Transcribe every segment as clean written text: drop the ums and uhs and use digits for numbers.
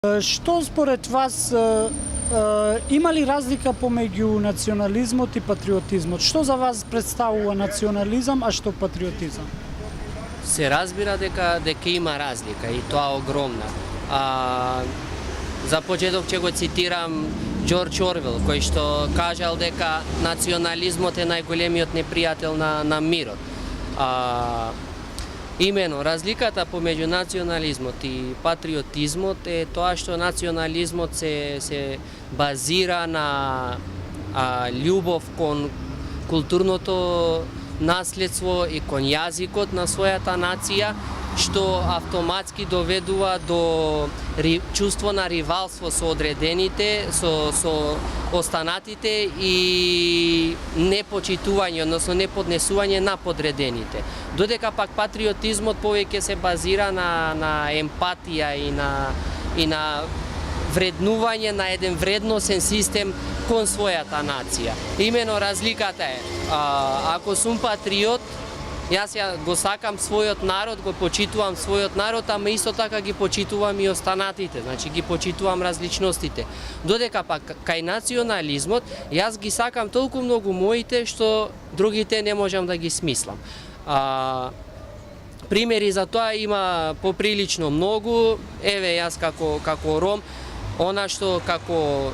Што според вас има ли разлика помеѓу национализмот и патриотизмот? Што за вас представува национализам, а што патриотизам? Се разбира дека има разлика и тоа огромна. За почеток ќе го цитирам Џорџ Орвел, кој што кажал дека национализмот е најголемиот непријател на мирот. Имено, разликата помеѓу национализмот и патриотизмот е тоа што национализмот се базира на љубов кон културното наследство и кон јазикот на својата нација, што автоматски доведува до чувство на ривалство со одредените, со останатите и непочитување, односно неподнесување на подредените. Додека пак патриотизмот повеќе се базира на емпатија и на вреднување на еден вредносен систем кон својата нација. Имено разликата е, ако сум патриот, јас го сакам својот народ, го почитувам својот народ, ама исто така ги почитувам и останатите, значи ги почитувам различностите. Додека пак кај национализмот, јас ги сакам толку многу моите што другите не можам да ги смислам. Примери за тоа има поприлично многу. Еве, јас како ром, она што како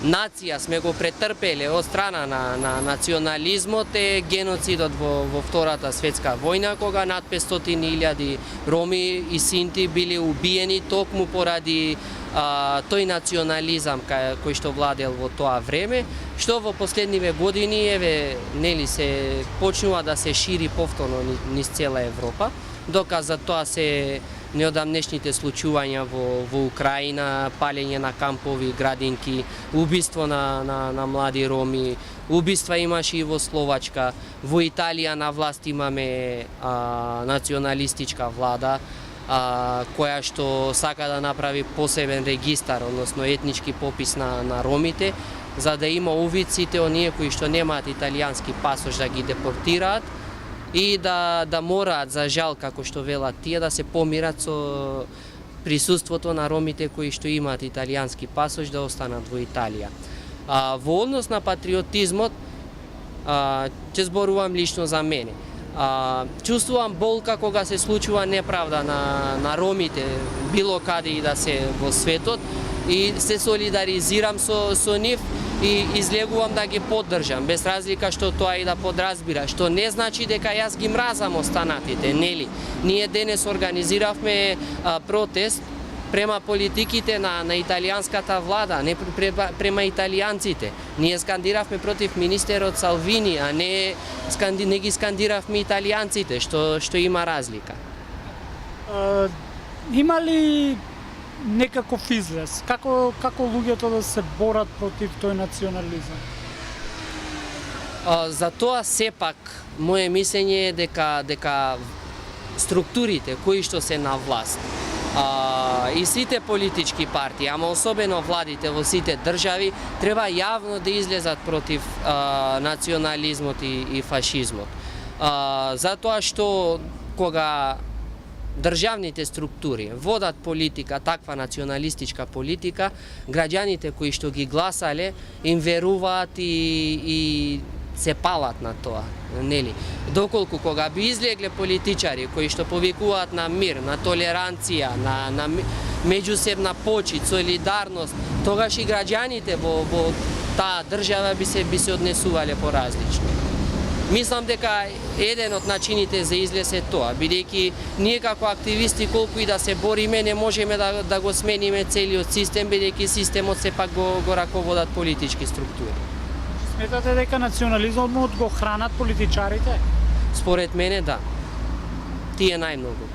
нација сме го претрпеле од страна на национализмот е геноцидот во Втората светска војна, кога над 500.000 роми и синти биле убиени токму поради тој национализам кој што владел во тоа време, што во последниве години се почнува да се шири повторно низ цела Европа. Доказ за тоа се неодамнешните случувања во Украина, палење на кампови, градинки, убиство на млади роми, убиства имаше и во Словачка. Во Италија на власт имаме националистичка влада, која што сака да направи посебен регистар, односно етнички попис на ромите, за да има увид сите оние кои што немаат италијански пасош да ги депортираат и да мораат, за жал, како што велат тие, да се помират со присуството на ромите кои што имаат италијански пасош да останат во Италија. Во однос на патриотизмот, ќе зборувам лично за мене. Чувствувам болка кога се случува неправда на ромите, било каде и да се во светот, и се солидаризирам со нив и излегувам да ги поддржам, без разлика што тоа и да подразбира, што не значи дека јас ги мразам останатите, нели? Ние денес организиравме протест према политиките на италијанската влада, не према италијанците. Ние скандиравме против министерот Салвини, а не ги скандиравме италијанците, што има разлика. Има ли некаков излез? Како луѓето да се борат против тој национализам? За тоа сепак моје мислење е дека структурите кои што се на власт и сите политички партии, ама особено владите во сите држави, треба јавно да излезат против национализмот и фашизмот. Затоа што кога државните структури водат политика, таква националистичка политика, граѓаните кои што ги гласале им веруваат и се палат на тоа, нели? Доколку кога би излегле политичари кои што повикуваат на мир, на толеранција, на меѓусебна почит, солидарност, тогаш и граѓаните во таа држава би се однесувале поразлично. Мислам дека еден од начините за излез е тоа, бидејќи ние како активисти колку и да се бориме не можеме да го смениме целиот систем, бидејќи системот сепак го раководат политички структури. Сметате дека национализмот го хранат политичарите? Според мене да. Тие најмногу.